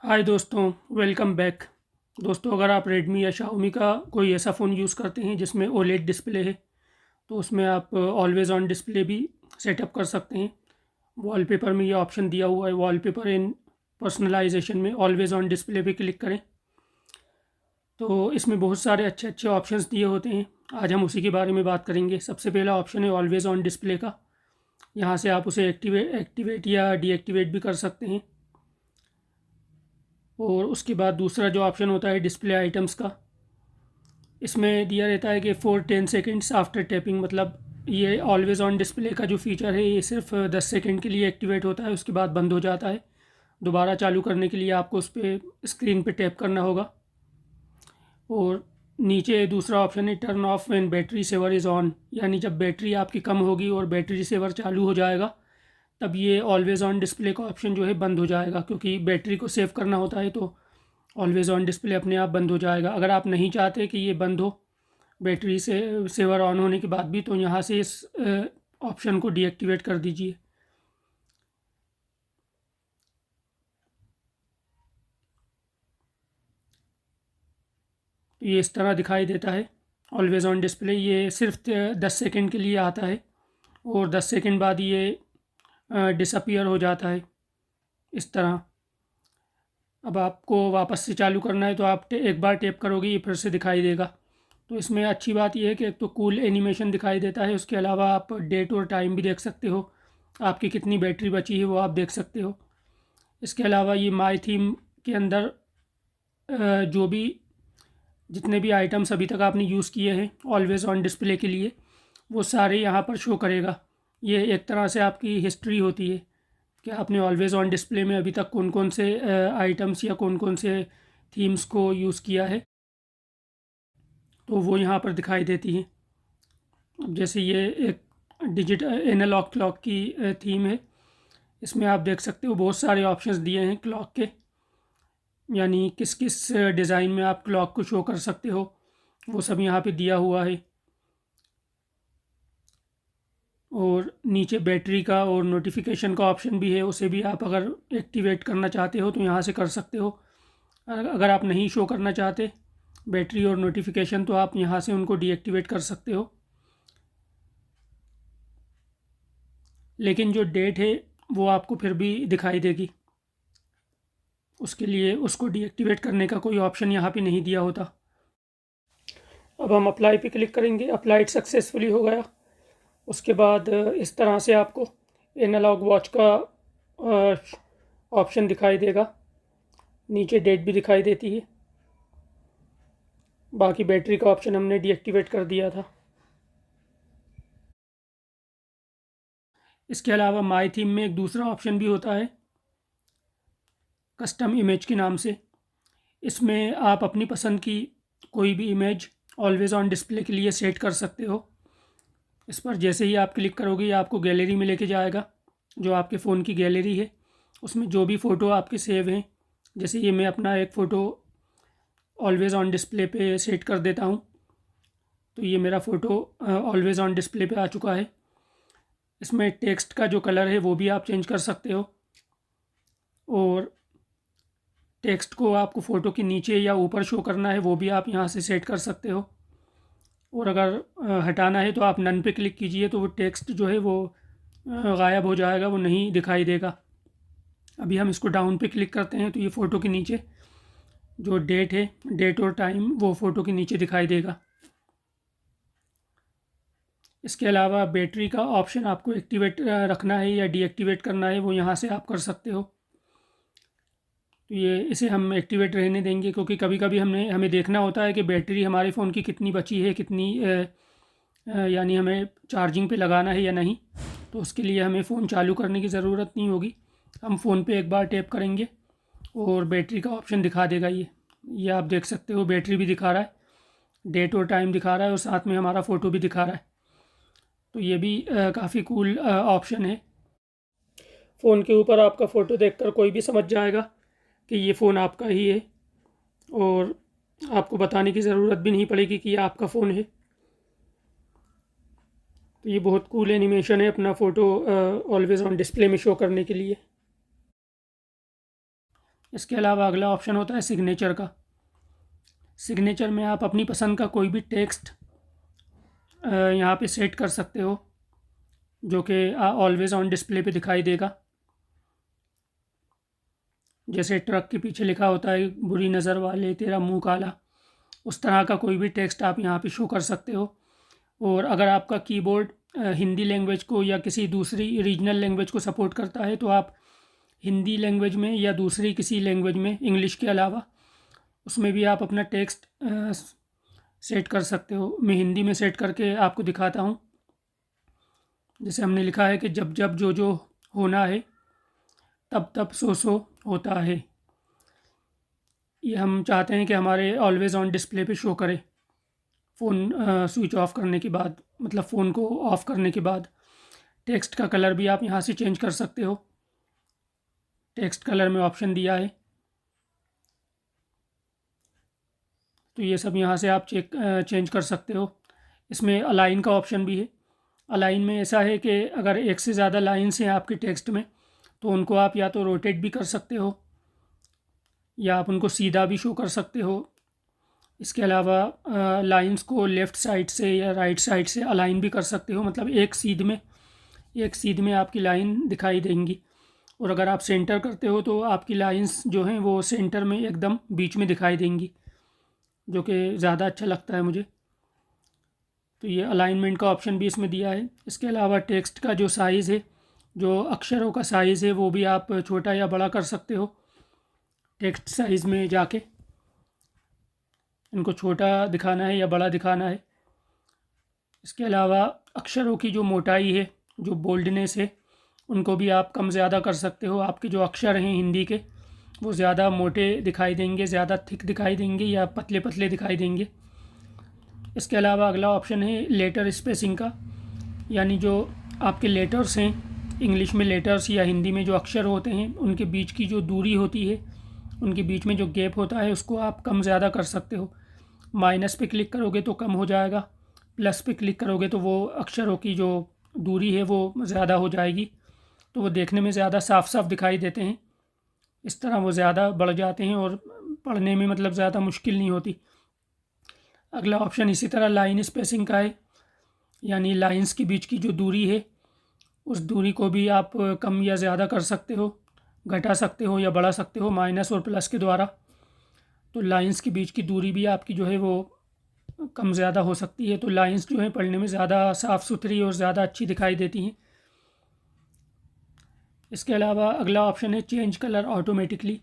हाय दोस्तों, welcome back. दोस्तों, अगर आप रेडमी या शाओमी का कोई ऐसा फ़ोन यूज़ करते हैं जिसमें ओलेड डिस्प्ले है, तो उसमें आप ऑलवेज़ ऑन डिस्प्ले भी सेटअप कर सकते हैं। वॉलपेपर में ये ऑप्शन दिया हुआ है, वॉलपेपर इन पर्सनलाइजेशन में ऑलवेज़ ऑन डिस्प्ले पे क्लिक करें। तो इसमें बहुत सारे अच्छे अच्छे ऑप्शंस दिए होते हैं। आज हम उसी के बारे में बात करेंगे। सबसे पहला ऑप्शन है ऑलवेज़ ऑन डिस्प्ले का। यहाँ से आप उसे एक्टिवेट या डीएक्टिवेट भी कर सकते हैं। और उसके बाद दूसरा जो ऑप्शन होता है डिस्प्ले आइटम्स का, इसमें दिया रहता है कि 4-10 सेकेंड्स आफ्टर टैपिंग, मतलब ये ऑलवेज़ ऑन डिस्प्ले का जो फीचर है ये सिर्फ 10 सेकेंड के लिए एक्टिवेट होता है, उसके बाद बंद हो जाता है। दोबारा चालू करने के लिए आपको उस पर स्क्रीन पे टैप करना होगा। और नीचे दूसरा ऑप्शन है turn off when battery saver is on, यानी जब बैटरी आपकी कम होगी और बैटरी सेवर चालू हो जाएगा तब ये ऑलवेज़ ऑन डिस्प्ले का ऑप्शन जो है बंद हो जाएगा, क्योंकि बैटरी को सेव करना होता है तो ऑलवेज़ ऑन डिस्प्ले अपने आप बंद हो जाएगा। अगर आप नहीं चाहते कि ये बंद हो बैटरी से सेवर ऑन होने के बाद भी, तो यहाँ से इस ऑप्शन को डीएक्टिवेट कर दीजिए। तो ये इस तरह दिखाई देता है ऑलवेज़ ऑन डिस्प्ले। ये सिर्फ 10 सेकेंड के लिए आता है और 10 सेकेंड बाद ये डिसअपियर हो जाता है इस तरह। अब आपको वापस से चालू करना है तो आप एक बार टैप करोगे ये फिर से दिखाई देगा। तो इसमें अच्छी बात यह है कि एक तो कूल एनिमेशन दिखाई देता है, उसके अलावा आप डेट और टाइम भी देख सकते हो, आपकी कितनी बैटरी बची है वो आप देख सकते हो। इसके अलावा ये माई थीम के अंदर जो भी जितने भी आइटम्स अभी तक आपने यूज़ किए हैं ऑलवेज़ ऑन डिस्प्ले के लिए, वो सारे यहाँ पर शो करेगा। ये एक तरह से आपकी हिस्ट्री होती है कि आपने ऑलवेज़ ऑन डिस्प्ले में अभी तक कौन कौन से आइटम्स या कौन कौन से थीम्स को यूज़ किया है, तो वो यहाँ पर दिखाई देती हैं। अब जैसे ये एक डिजिट एनालॉग क्लॉक की थीम है, इसमें आप देख सकते हो बहुत सारे ऑप्शंस दिए हैं क्लॉक के, यानी किस किस डिज़ाइन में आप क्लॉक को शो कर सकते हो वो सब यहाँ पे दिया हुआ है। और नीचे बैटरी का और नोटिफिकेशन का ऑप्शन भी है, उसे भी आप अगर एक्टिवेट करना चाहते हो तो यहाँ से कर सकते हो। अगर आप नहीं शो करना चाहते बैटरी और नोटिफिकेशन तो आप यहाँ से उनको डीएक्टिवेट कर सकते हो। लेकिन जो डेट है वो आपको फिर भी दिखाई देगी, उसके लिए उसको डीएक्टिवेट करने का कोई ऑप्शन यहाँ पे नहीं दिया होता। अब हम अप्लाई पे क्लिक करेंगे, अप्लाइड सक्सेसफुली हो गया। उसके बाद इस तरह से आपको एनालॉग वॉच का ऑप्शन दिखाई देगा, नीचे डेट भी दिखाई देती है। बाकी बैटरी का ऑप्शन हमने डीएक्टिवेट कर दिया था। इसके अलावा माई थीम में एक दूसरा ऑप्शन भी होता है कस्टम इमेज के नाम से। इसमें आप अपनी पसंद की कोई भी इमेज ऑलवेज़ ऑन डिस्प्ले के लिए सेट कर सकते हो। इस पर जैसे ही आप क्लिक करोगे ये आपको गैलरी में लेके जाएगा, जो आपके फ़ोन की गैलरी है उसमें जो भी फ़ोटो आपके सेव हैं। जैसे ये मैं अपना एक फ़ोटो ऑलवेज़ ऑन डिस्प्ले पे सेट कर देता हूँ, तो ये मेरा फ़ोटो ऑलवेज़ ऑन डिस्प्ले पे आ चुका है। इसमें टेक्स्ट का जो कलर है वो भी आप चेंज कर सकते हो, और टेक्स्ट को आपको फ़ोटो के नीचे या ऊपर शो करना है वो भी आप यहाँ से सेट कर सकते हो। और अगर हटाना है तो आप नन पे क्लिक कीजिए, तो वो टेक्स्ट जो है वो गायब हो जाएगा, वो नहीं दिखाई देगा। अभी हम इसको डाउन पे क्लिक करते हैं तो ये फ़ोटो के नीचे जो डेट है, डेट और टाइम, वो फ़ोटो के नीचे दिखाई देगा। इसके अलावा बैटरी का ऑप्शन आपको एक्टिवेट रखना है या डीएक्टिवेट करना है वो यहाँ से आप कर सकते हो। तो ये इसे हम एक्टिवेट रहने देंगे, क्योंकि कभी कभी हमें देखना होता है कि बैटरी हमारे फ़ोन की कितनी बची है, कितनी यानी हमें चार्जिंग पे लगाना है या नहीं। तो उसके लिए हमें फ़ोन चालू करने की ज़रूरत नहीं होगी, हम फ़ोन पे एक बार टैप करेंगे और बैटरी का ऑप्शन दिखा देगा। ये आप देख सकते हो बैटरी भी दिखा रहा है, डेट और टाइम दिखा रहा है, और साथ में हमारा फ़ोटो भी दिखा रहा है। तो ये भी काफ़ी कूल ऑप्शन है। फ़ोन के ऊपर आपका फ़ोटो देखकर कोई भी समझ जाएगा कि ये फ़ोन आपका ही है, और आपको बताने की ज़रूरत भी नहीं पड़ेगी कि ये आपका फ़ोन है। तो ये बहुत कूल एनिमेशन है अपना फ़ोटो ऑलवेज़ ऑन डिस्प्ले में शो करने के लिए। इसके अलावा अगला ऑप्शन होता है सिग्नेचर का। सिग्नेचर में आप अपनी पसंद का कोई भी टेक्स्ट यहाँ पे सेट कर सकते हो, जो कि ऑलवेज़ ऑन डिस्प्ले पे दिखाई देगा। जैसे ट्रक के पीछे लिखा होता है बुरी नज़र वाले तेरा मुंह काला, उस तरह का कोई भी टेक्स्ट आप यहाँ पे शो कर सकते हो। और अगर आपका कीबोर्ड हिंदी लैंग्वेज को या किसी दूसरी रीजनल लैंग्वेज को सपोर्ट करता है तो आप हिंदी लैंग्वेज में या दूसरी किसी लैंग्वेज में, इंग्लिश के अलावा, उसमें भी आप अपना टेक्स्ट सेट कर सकते हो। मैं हिंदी में सेट करके आपको दिखाता हूँ। जैसे हमने लिखा है कि जब जब जो जो होना है तब तब सो सो होता है। ये हम चाहते हैं कि हमारे ऑलवेज़ ऑन डिस्प्ले पे शो करे फ़ोन स्विच ऑफ करने के बाद, मतलब फ़ोन को ऑफ़ करने के बाद। टेक्स्ट का कलर भी आप यहाँ से चेंज कर सकते हो। टेक्स्ट कलर में ऑप्शन दिया है, तो ये सब यहाँ से आप चेंज कर सकते हो। इसमें अलाइन का ऑप्शन भी है। अलाइन में ऐसा है कि अगर एक से ज़्यादा लाइन्स हैं आपके टेक्स्ट में तो उनको आप या तो रोटेट भी कर सकते हो या आप उनको सीधा भी शो कर सकते हो। इसके अलावा लाइंस को लेफ़्ट साइड से या राइट साइड से अलाइन भी कर सकते हो, मतलब एक सीध में आपकी लाइन दिखाई देंगी। और अगर आप सेंटर करते हो तो आपकी लाइंस जो हैं वो सेंटर में एकदम बीच में दिखाई देंगी, जो कि ज़्यादा अच्छा लगता है मुझे। तो ये अलाइनमेंट का ऑप्शन भी इसमें दिया है। इसके अलावा टेक्स्ट का जो साइज़ है, जो अक्षरों का साइज़ है, वो भी आप छोटा या बड़ा कर सकते हो। टेक्स्ट साइज़ में जाके इनको छोटा दिखाना है या बड़ा दिखाना है। इसके अलावा अक्षरों की जो मोटाई है, जो बोल्डनेस है, उनको भी आप कम ज़्यादा कर सकते हो। आपके जो अक्षर हैं हिंदी के वो ज़्यादा मोटे दिखाई देंगे, ज़्यादा थिक दिखाई देंगे या पतले पतले दिखाई देंगे। इसके अलावा अगला ऑप्शन है लेटर स्पेसिंग का, यानी जो आपके लेटर्स हैं, इंग्लिश में लेटर्स या हिंदी में जो अक्षर होते हैं, उनके बीच की जो दूरी होती है, उनके बीच में जो गैप होता है, उसको आप कम ज़्यादा कर सकते हो। माइनस पे क्लिक करोगे तो कम हो जाएगा, प्लस पे क्लिक करोगे तो वो अक्षरों की जो दूरी है वो ज़्यादा हो जाएगी, तो वो देखने में ज़्यादा साफ साफ दिखाई देते हैं। इस तरह वो ज़्यादा बढ़ जाते हैं और पढ़ने में मतलब ज़्यादा मुश्किल नहीं होती। अगला ऑप्शन इसी तरह लाइन स्पेसिंग का है, यानी लाइंस के बीच की जो दूरी है, उस दूरी को भी आप कम या ज़्यादा कर सकते हो, घटा सकते हो या बढ़ा सकते हो माइनस और प्लस के द्वारा। तो लाइंस के बीच की दूरी भी आपकी जो है वो कम ज़्यादा हो सकती है। तो लाइंस जो है पढ़ने में ज़्यादा साफ़ सुथरी और ज़्यादा अच्छी दिखाई देती हैं। इसके अलावा अगला ऑप्शन है चेंज कलर ऑटोमेटिकली।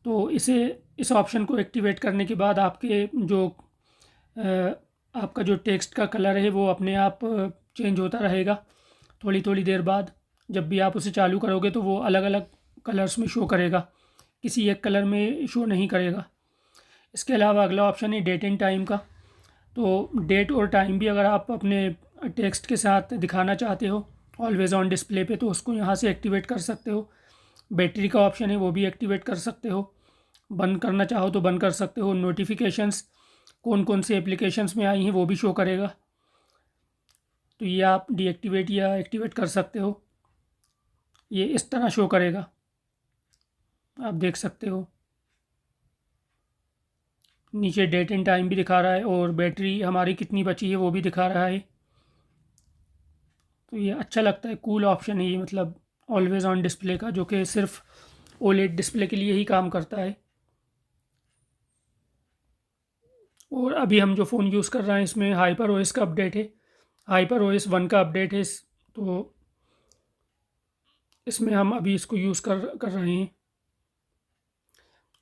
तो इस ऑप्शन को एक्टिवेट करने के बाद आपके जो आपका जो टेक्स्ट का कलर है वो अपने आप चेंज होता रहेगा थोड़ी थोड़ी देर बाद। जब भी आप उसे चालू करोगे तो वो अलग अलग कलर्स में शो करेगा, किसी एक कलर में शो नहीं करेगा। इसके अलावा अगला ऑप्शन है डेट एंड टाइम का। तो डेट और टाइम भी अगर आप अपने टेक्स्ट के साथ दिखाना चाहते हो ऑलवेज़ ऑन डिस्प्ले पे, तो उसको यहाँ से एक्टिवेट कर सकते हो। बैटरी का ऑप्शन है वो भी एक्टिवेट कर सकते हो, बंद करना चाहो तो बंद कर सकते हो। नोटिफिकेशंस कौन कौन से एप्लीकेशंस में आई हैं वो भी शो करेगा, तो ये आप डीएक्टिवेट या एक्टिवेट कर सकते हो। ये इस तरह शो करेगा, आप देख सकते हो। नीचे डेट एंड टाइम भी दिखा रहा है और बैटरी हमारी कितनी बची है वो भी दिखा रहा है। तो ये अच्छा लगता है, कूल ऑप्शन है ये, मतलब ऑलवेज़ ऑन डिस्प्ले का, जो कि सिर्फ ओलेड डिस्प्ले के लिए ही काम करता है। और अभी हम जो फ़ोन यूज़ कर रहे हैं इसमें हाइपर ओएस का अपडेट है, हाइपर ओएस 1 का अपडेट है तो इसमें हम अभी इसको यूज़ कर रहे हैं।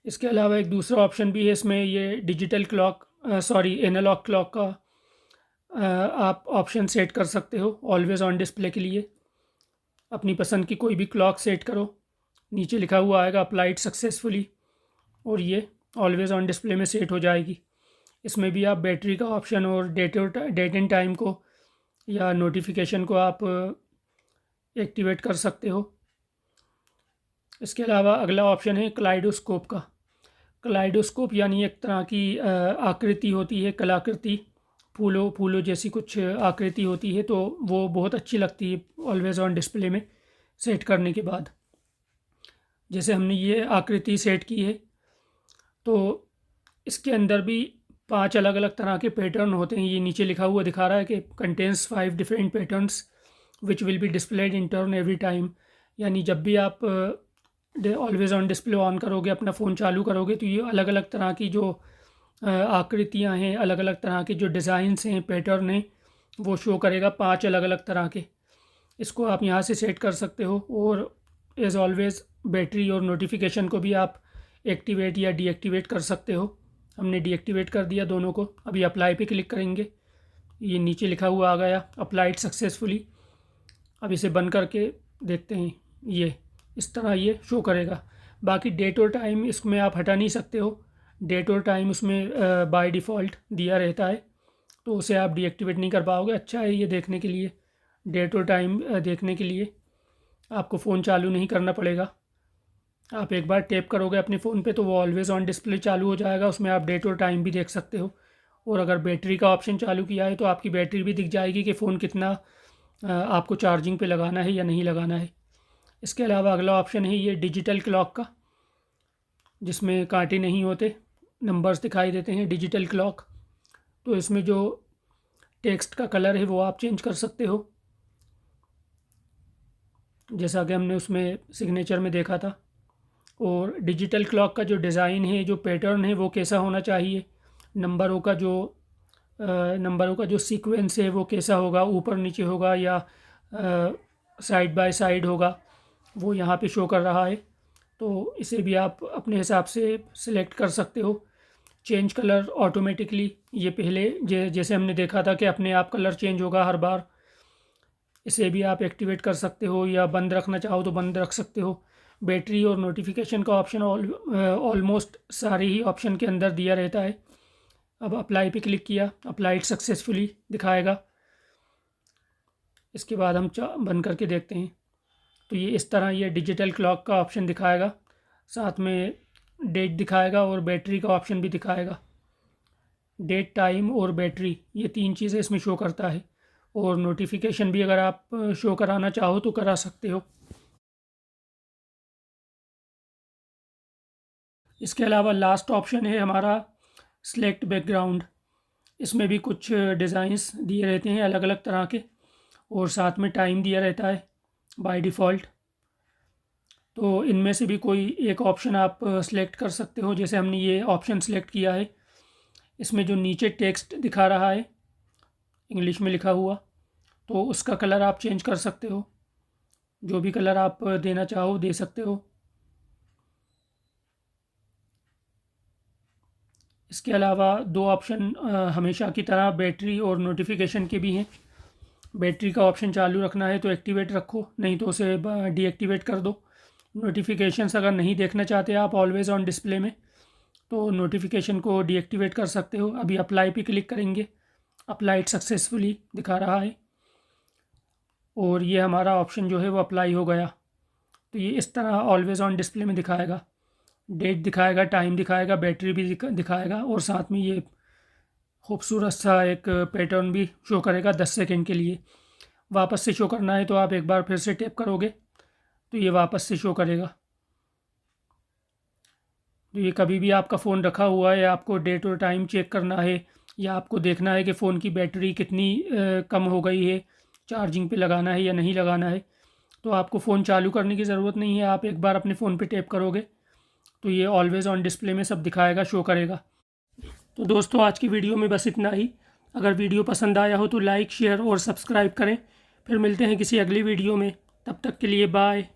इसके अलावा एक दूसरा ऑप्शन भी है इसमें, ये डिजिटल क्लॉक एनालॉग क्लॉक का आप ऑप्शन सेट कर सकते हो ऑलवेज़ ऑन डिस्प्ले के लिए। अपनी पसंद की कोई भी क्लॉक सेट करो, नीचे लिखा हुआ आएगा अप्लाइड सक्सेसफुली, और ये ऑलवेज़ ऑन डिस्प्ले में सेट हो जाएगी। इसमें भी आप बैटरी का ऑप्शन और डेट एंड टाइम को या नोटिफिकेशन को आप एक्टिवेट कर सकते हो। इसके अलावा अगला ऑप्शन है क्लाइडोस्कोप का। क्लाइडोस्कोप यानी एक तरह की आकृति होती है, कलाकृति, फूलों जैसी कुछ आकृति होती है, तो वो बहुत अच्छी लगती है ऑलवेज़ ऑन डिस्प्ले में सेट करने के बाद। जैसे हमने ये आकृति सेट की है, तो इसके अंदर भी 5 अलग अलग तरह के पैटर्न होते हैं। ये नीचे लिखा हुआ दिखा रहा है कि contains 5 different patterns which will be displayed in turn every time. यानी जब भी आप ऑलवेज ऑन डिस्प्ले ऑन करोगे, अपना फ़ोन चालू करोगे, तो ये अलग अलग तरह की जो आकृतियाँ हैं, अलग अलग तरह के जो डिज़ाइंस हैं, पैटर्न हैं, वो शो करेगा 5 अलग अलग तरह के। इसको आप यहाँ से सेट कर सकते हो। और एज़ ऑलवेज़ बैटरी और नोटिफिकेशन को भी आप एक्टिवेट या डीएक्टिवेट कर सकते हो। हमने डीएक्टिवेट कर दिया दोनों को। अभी अप्लाई पे क्लिक करेंगे, ये नीचे लिखा हुआ आ गया अप्लाइड सक्सेसफुली। अब इसे बंद करके देखते हैं, ये इस तरह ये शो करेगा। बाकी डेट और टाइम इसमें आप हटा नहीं सकते हो। डेट और टाइम उसमें बाय डिफ़ॉल्ट दिया रहता है, तो उसे आप डीएक्टिवेट नहीं कर पाओगे। अच्छा है ये देखने के लिए, डेट और टाइम देखने के लिए आपको फ़ोन चालू नहीं करना पड़ेगा। आप एक बार टैप करोगे अपने फ़ोन पे तो वो ऑलवेज़ ऑन डिस्प्ले चालू हो जाएगा। उसमें आप डेट और टाइम भी देख सकते हो। और अगर बैटरी का ऑप्शन चालू किया है तो आपकी बैटरी भी दिख जाएगी कि फ़ोन कितना आपको चार्जिंग पे लगाना है या नहीं लगाना है। इसके अलावा अगला ऑप्शन है ये डिजिटल क्लॉक का, जिसमें कांटे नहीं होते, नंबर्स दिखाई देते हैं, डिजिटल क्लॉक। तो इसमें जो टेक्स्ट का कलर है वो आप चेंज कर सकते हो, जैसा कि हमने उसमें सिग्नेचर में देखा था। और डिजिटल क्लॉक का जो डिज़ाइन है, जो पैटर्न है, वो कैसा होना चाहिए, नंबरों का जो सीक्वेंस है वो कैसा होगा, ऊपर नीचे होगा या साइड बाय साइड होगा, वो यहाँ पे शो कर रहा है। तो इसे भी आप अपने हिसाब से सिलेक्ट कर सकते हो। चेंज कलर ऑटोमेटिकली, ये पहले जैसे हमने देखा था कि अपने आप कलर चेंज होगा हर बार, इसे भी आप एक्टिवेट कर सकते हो या बंद रखना चाहो तो बंद रख सकते हो। बैटरी और नोटिफिकेशन का ऑप्शन ऑलमोस्ट सारे ही ऑप्शन के अंदर दिया रहता है। अब अप्लाई पे क्लिक किया, अप्लाइड सक्सेसफुली दिखाएगा। इसके बाद हम बंद करके देखते हैं, तो ये इस तरह ये डिजिटल क्लॉक का ऑप्शन दिखाएगा, साथ में डेट दिखाएगा और बैटरी का ऑप्शन भी दिखाएगा। डेट, टाइम और बैटरी, ये 3 चीज़ें इसमें शो करता है। और नोटिफिकेशन भी अगर आप शो कराना चाहो तो करा सकते हो। इसके अलावा लास्ट ऑप्शन है हमारा सेलेक्ट बैकग्राउंड। इसमें भी कुछ डिज़ाइंस दिए रहते हैं अलग अलग तरह के, और साथ में टाइम दिया रहता है बाय डिफ़ॉल्ट। तो इनमें से भी कोई एक ऑप्शन आप सेलेक्ट कर सकते हो। जैसे हमने ये ऑप्शन सेलेक्ट किया है, इसमें जो नीचे टेक्स्ट दिखा रहा है इंग्लिश में लिखा हुआ, तो उसका कलर आप चेंज कर सकते हो। जो भी कलर आप देना चाहो दे सकते हो। इसके अलावा 2 ऑप्शन हमेशा की तरह बैटरी और नोटिफिकेशन के भी हैं। बैटरी का ऑप्शन चालू रखना है तो एक्टिवेट रखो, नहीं तो उसे डीएक्टिवेट कर दो। नोटिफिकेशंस अगर नहीं देखना चाहते आप ऑलवेज़ ऑन डिस्प्ले में, तो नोटिफिकेशन को डीएक्टिवेट कर सकते हो। अभी अप्लाई पे क्लिक करेंगे, अप्लाइड सक्सेसफुली दिखा रहा है और ये हमारा ऑप्शन जो है वो अप्लाई हो गया। तो ये इस तरह ऑलवेज़ ऑन डिस्प्ले में दिखाएगा, डेट दिखाएगा, टाइम दिखाएगा, बैटरी भी दिखाएगा और साथ में ये खूबसूरत सा एक पैटर्न भी शो करेगा 10 सेकंड के लिए। वापस से शो करना है तो आप एक बार फिर से टैप करोगे तो ये वापस से शो करेगा। तो ये कभी भी आपका फ़ोन रखा हुआ है, आपको डेट और टाइम चेक करना है या आपको देखना है कि फ़ोन की बैटरी कितनी कम हो गई है, चार्जिंग पे लगाना है या नहीं लगाना है, तो आपको फ़ोन चालू करने की ज़रूरत नहीं है। आप एक बार अपने फ़ोन पे टैप करोगे तो ये ऑलवेज़ ऑन डिस्प्ले में सब दिखाएगा, शो करेगा। तो दोस्तों आज की वीडियो में बस इतना ही। अगर वीडियो पसंद आया हो तो लाइक, शेयर और सब्सक्राइब करें। फिर मिलते हैं किसी अगली वीडियो में, तब तक के लिए बाय।